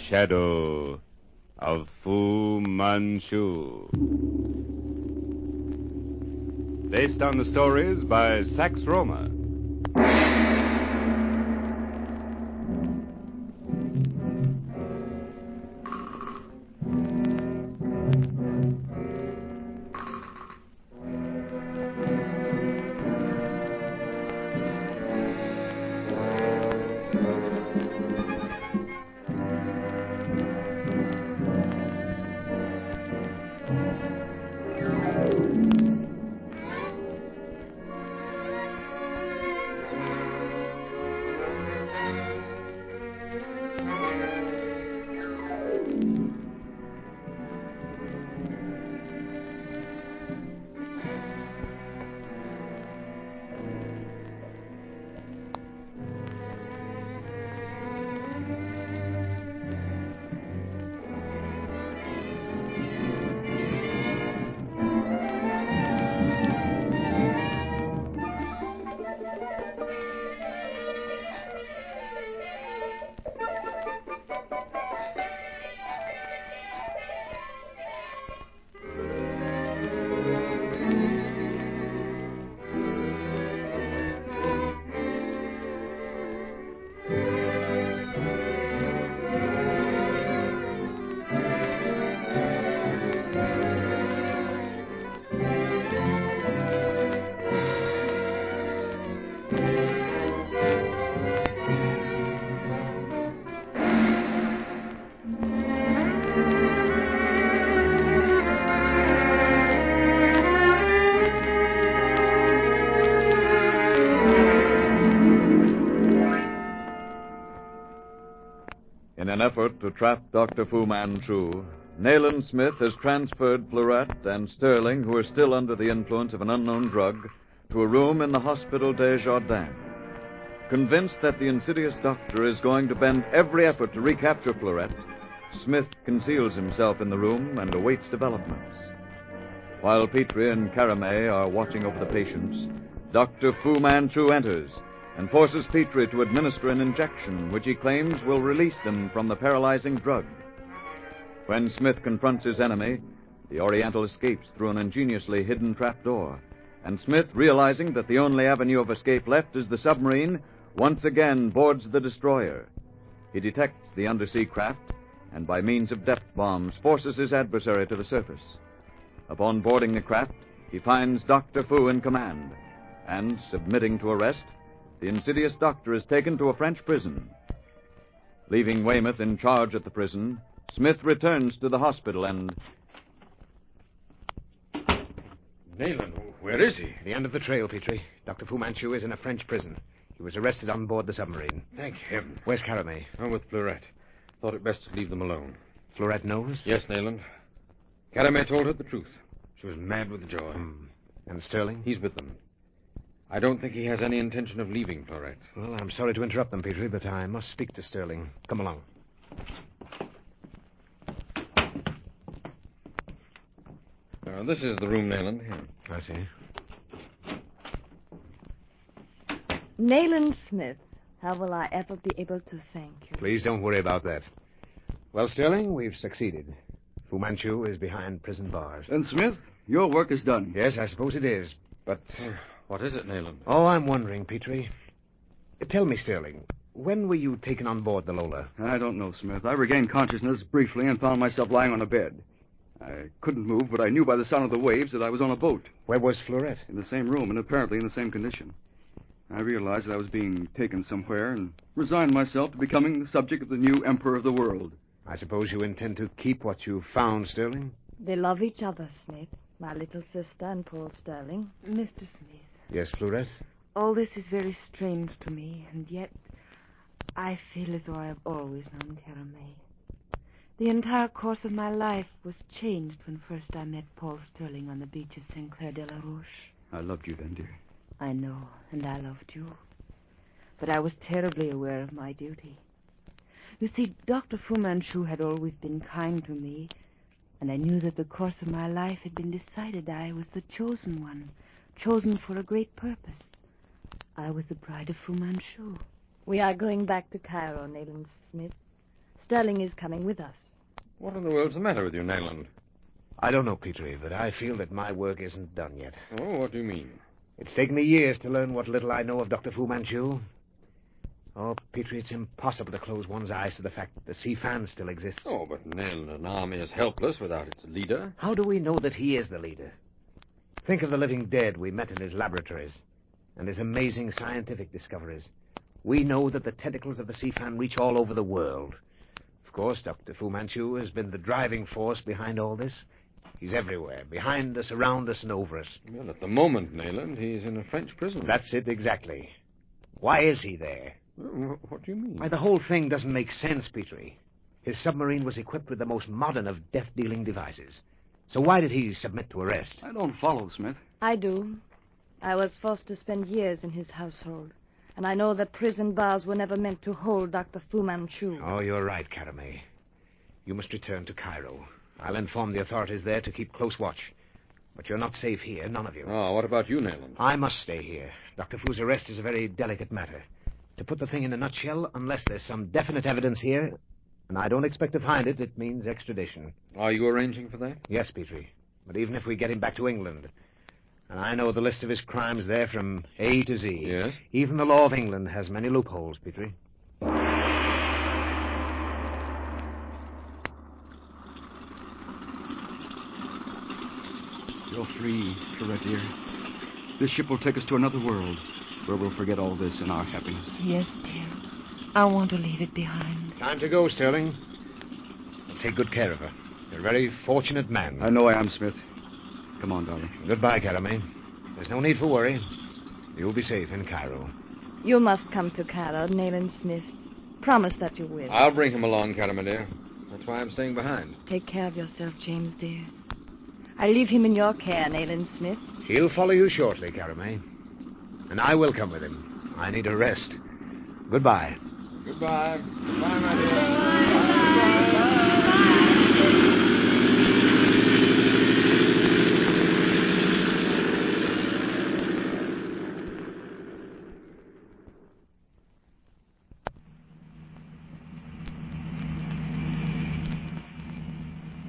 shadow of Fu Manchu. Based on the stories by Sax Roma. In an effort to trap Dr. Fu Manchu, Nayland Smith has transferred Fleurette and Sterling, who are still under the influence of an unknown drug, to a room in the Hospital des Jardins. Convinced that the insidious doctor is going to bend every effort to recapture Fleurette, Smith conceals himself in the room and awaits developments. While Petrie and Caramay are watching over the patients, Dr. Fu Manchu enters and forces Petrie to administer an injection which he claims will release them from the paralyzing drug. When Smith confronts his enemy, the Oriental escapes through an ingeniously hidden trapdoor, and Smith, realizing that the only avenue of escape left is the submarine, once again boards the destroyer. He detects the undersea craft, and by means of depth bombs forces his adversary to the surface. Upon boarding the craft, he finds Dr. Fu in command, and, submitting to arrest, the insidious doctor is taken to a French prison. Leaving Weymouth in charge at the prison, Smith returns to the hospital and... Nayland, where is he? The end of the trail, Petrie. Dr. Fu Manchu is in a French prison. He was arrested on board the submarine. Thank heaven. Where's Caramay? I'm with Fleurette. Thought it best to leave them alone. Fleurette knows? Yes, Nayland. Caramay told her the truth. She was mad with joy. And Sterling? He's with them. I don't think he has any intention of leaving Fleurette. Well, I'm sorry to interrupt them, Petrie, but I must speak to Sterling. Come along. This is the room, Nayland. Here. I see. Nayland Smith, how will I ever be able to thank you? Please don't worry about that. Well, Sterling, we've succeeded. Fu Manchu is behind prison bars. And Smith, your work is done. Yes, I suppose it is, but... What is it, Nayland? Oh, I'm wondering, Petrie. Tell me, Sterling, when were you taken on board the Lola? I don't know, Smith. I regained consciousness briefly and found myself lying on a bed. I couldn't move, but I knew by the sound of the waves that I was on a boat. Where was Fleurette? In the same room, and apparently in the same condition. I realized that I was being taken somewhere and resigned myself to becoming the subject of the new emperor of the world. I suppose you intend to keep what you found, Sterling? They love each other, Smith. My little sister and Paul Sterling. Mr. Smith. Yes, Fleurette? All this is very strange to me, and yet I feel as though I have always known Caramay. The entire course of my life was changed when first I met Paul Sterling on the beach of St. Clair de la Roche. I loved you then, dear. I know, and I loved you. But I was terribly aware of my duty. You see, Dr. Fu Manchu had always been kind to me, and I knew that the course of my life had been decided. I was the chosen one, chosen for a great purpose. I was the bride of Fu Manchu. We are going back to Cairo, Nayland Smith. Sterling is coming with us. What in the world's the matter with you, Nayland? I don't know, Petrie, but I feel that my work isn't done yet. Oh, what do you mean? It's taken me years to learn what little I know of Dr. Fu Manchu. Oh, Petrie, it's impossible to close one's eyes to the fact that the Sea-Fan still exists. Oh, but Nayland, an army is helpless without its leader. How do we know that he is the leader? Think of the living dead we met in his laboratories and his amazing scientific discoveries. We know that the tentacles of the Sea-Fan reach all over the world. Of course, Dr. Fu Manchu has been the driving force behind all this. He's everywhere, behind us, around us, and over us. Well, at the moment, Nayland, he's in a French prison. That's it, exactly. Why is he there? What do you mean? Why, the whole thing doesn't make sense, Petrie. His submarine was equipped with the most modern of death-dealing devices. So why did he submit to arrest? I don't follow, Smith. I do. I was forced to spend years in his household. And I know that prison bars were never meant to hold Dr. Fu Manchu. Oh, you're right, Caramay. You must return to Cairo. I'll inform the authorities there to keep close watch. But you're not safe here, none of you. Oh, what about you, Nayland? I must stay here. Dr. Fu's arrest is a very delicate matter. To put the thing in a nutshell, unless there's some definite evidence here, and I don't expect to find it, it means extradition. Are you arranging for that? Yes, Petrie. But even if we get him back to England, and I know the list of his crimes there from A to Z. Yes? Even the law of England has many loopholes, Petrie. You're free, Florette, dear. This ship will take us to another world, where we'll forget all this in our happiness. Yes, dear. I want to leave it behind. Time to go, Sterling. And take good care of her. You're a very fortunate man. I know I am, Smith. Come on, darling. Goodbye, Caramay. There's no need for worry. You'll be safe in Cairo. You must come to Cairo, Nayland Smith. Promise that you will. I'll bring him along, Caramay, dear. That's why I'm staying behind. Take care of yourself, James, dear. I leave him in your care, Nayland Smith. He'll follow you shortly, Caramay. And I will come with him. I need a rest. Goodbye. Goodbye. Goodbye, my dear.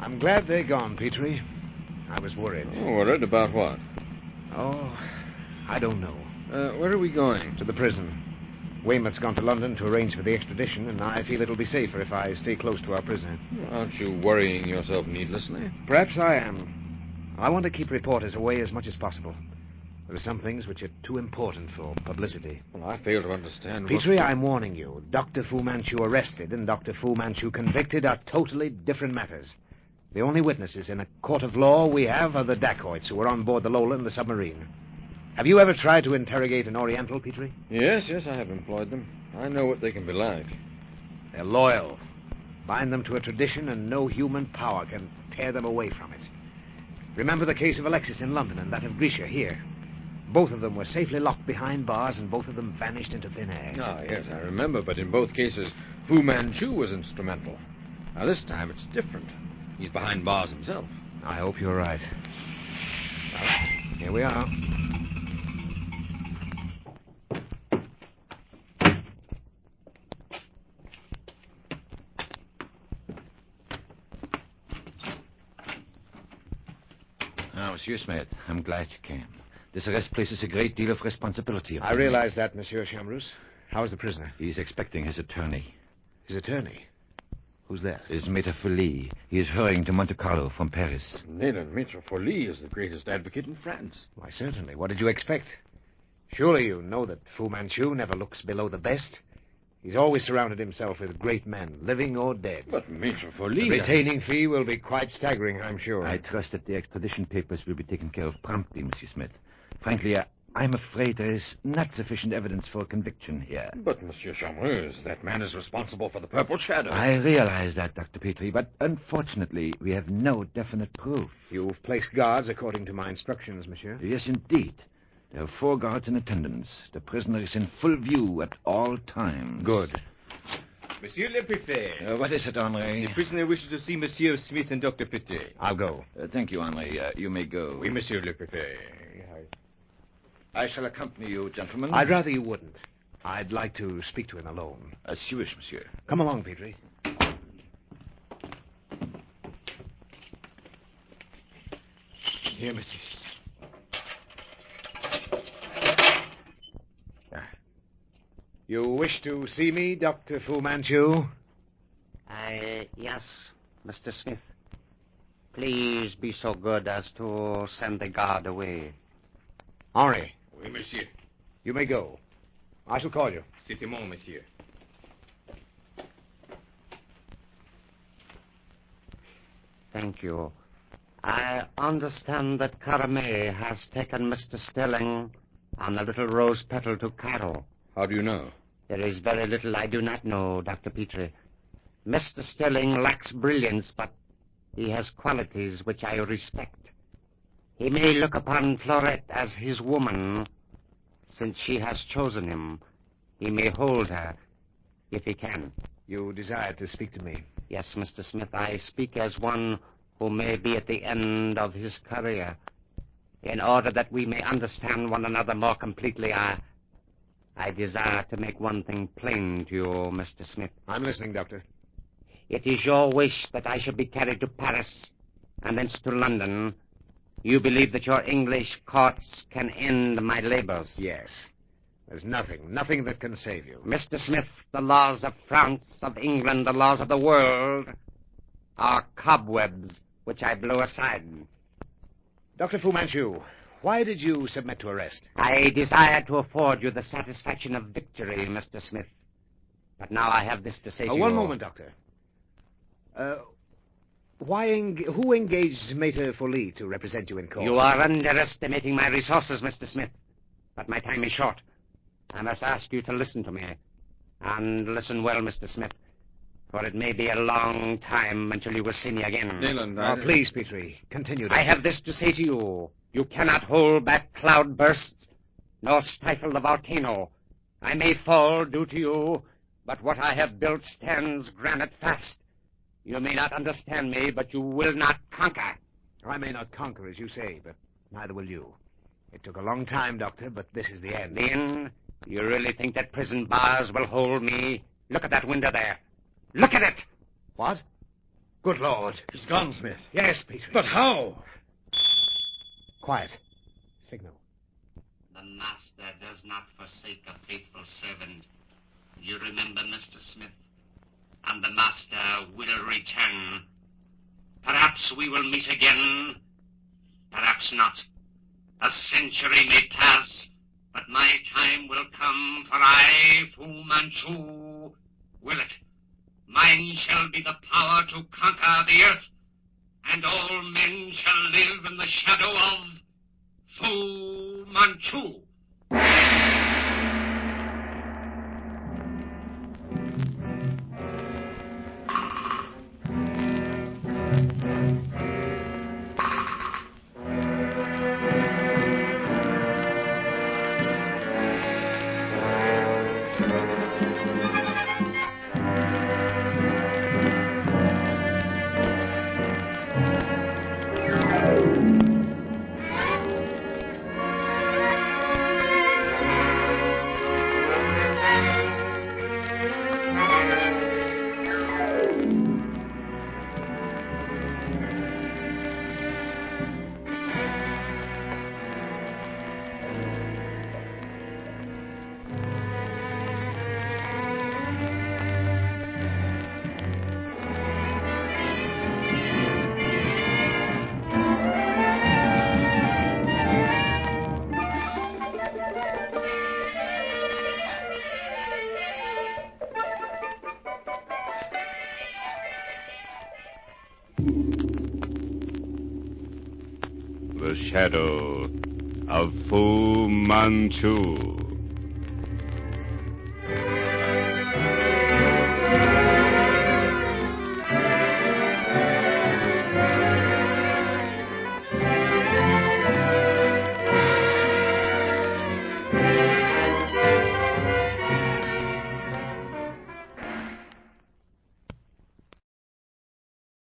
I'm glad they're gone, Petrie. I was worried. Oh, worried about what? Oh, I don't know. Where are we going? To the prison. Weymouth's gone to London to arrange for the extradition, and I feel it'll be safer if I stay close to our prisoner. Aren't you worrying yourself needlessly? Perhaps I am. I want to keep reporters away as much as possible. There are some things which are too important for publicity. Well, I fail to understand Petrie, I'm warning you. Dr. Fu Manchu arrested and Dr. Fu Manchu convicted are totally different matters. The only witnesses in a court of law we have are the dacoits who were on board the Lola and the submarine. Have you ever tried to interrogate an Oriental, Petrie? Yes, I have employed them. I know what they can be like. They're loyal. Bind them to a tradition, and no human power can tear them away from it. Remember the case of Alexis in London and that of Grisha here. Both of them were safely locked behind bars, and both of them vanished into thin air. Ah, yes, I remember, but in both cases, Fu Manchu was instrumental. Now, this time it's different. He's behind bars himself. I hope you're right. Well, here we are. Now, Monsieur Smith, I'm glad you came. This arrest places a great deal of responsibility upon I realize that, Monsieur Chambrous. How is the prisoner? He's expecting his attorney. His attorney? Who's that? His Maître Folie. He is hurrying to Monte Carlo from Paris. Nayland, Maître Folie is the greatest advocate in France. Why, certainly. What did you expect? Surely you know that Fu Manchu never looks below the best. He's always surrounded himself with great men, living or dead. But Maître Folie... The retaining fee will be quite staggering, I'm sure. I trust that the extradition papers will be taken care of promptly, Monsieur Smith. Frankly, I'm afraid there is not sufficient evidence for conviction here. But, Monsieur Chambreux, that man is responsible for the Purple Shadow. I realize that, Dr. Petrie, but unfortunately, we have no definite proof. You've placed guards according to my instructions, monsieur. Yes, indeed. There are 4 guards in attendance. The prisoner is in full view at all times. Good. Monsieur le Préfet. What is it, Henri? The prisoner wishes to see Monsieur Smith and Dr. Petit. I'll go. Thank you, Henri. You may go. Oui, Monsieur le Préfet. I shall accompany you, gentlemen. I'd rather you wouldn't. I'd like to speak to him alone. As you wish, monsieur. Come along, Petrie. Here, monsieur. You wish to see me, Dr. Fu Manchu? Yes, Mr. Smith. Please be so good as to send the guard away. Henri, Oui, monsieur. you may go. I shall call you. C'est mon, monsieur. Thank you. I understand that Carame has taken Mr. Stelling on a little rose petal to Cairo. How do you know? There is very little I do not know, Dr. Petrie. Mr. Stelling lacks brilliance, but he has qualities which I respect. He may look upon Florette as his woman. Since she has chosen him, he may hold her, if he can. You desire to speak to me? Yes, Mr. Smith, I speak as one who may be at the end of his career. In order that we may understand one another more completely, I desire to make one thing plain to you, Mr. Smith. I'm listening, Doctor. It is your wish that I should be carried to Paris and thence to London. You believe that your English courts can end my labors? Yes. There's nothing that can save you. Mr. Smith, the laws of France, of England, the laws of the world are cobwebs which I blow aside. Dr. Fu Manchu, why did you submit to arrest? I desire to afford you the satisfaction of victory, Mr. Smith. But now I have this to say to you. One moment, Doctor. Who engaged Maître Folly to represent you in court? You are underestimating my resources, Mr. Smith. But my time is short. I must ask you to listen to me. And listen well, Mr. Smith. For it may be a long time until you will see me again. Nayland, Please, Petrie, continue. Doctor. I have this to say to you. You cannot hold back cloud bursts, nor stifle the volcano. I may fall due to you, but what I have built stands granite fast. You may not understand me, but you will not conquer. I may not conquer, as you say, but neither will you. It took a long time, Doctor, but this is the end. The end? You really think that prison bars will hold me? Look at that window there. Look at it! What? Good Lord. He's gone, Smith. Yes, Petrie. But how? Quiet. Signal. The master does not forsake a faithful servant. You remember, Mr. Smith? And the master will return. Perhaps we will meet again. Perhaps not. A century may pass, but my time will come, for I, Fu Manchu, will it. Mine shall be the power to conquer the earth, and all men shall live in the shadow of Fu Manchu. The shadow of Fu Manchu.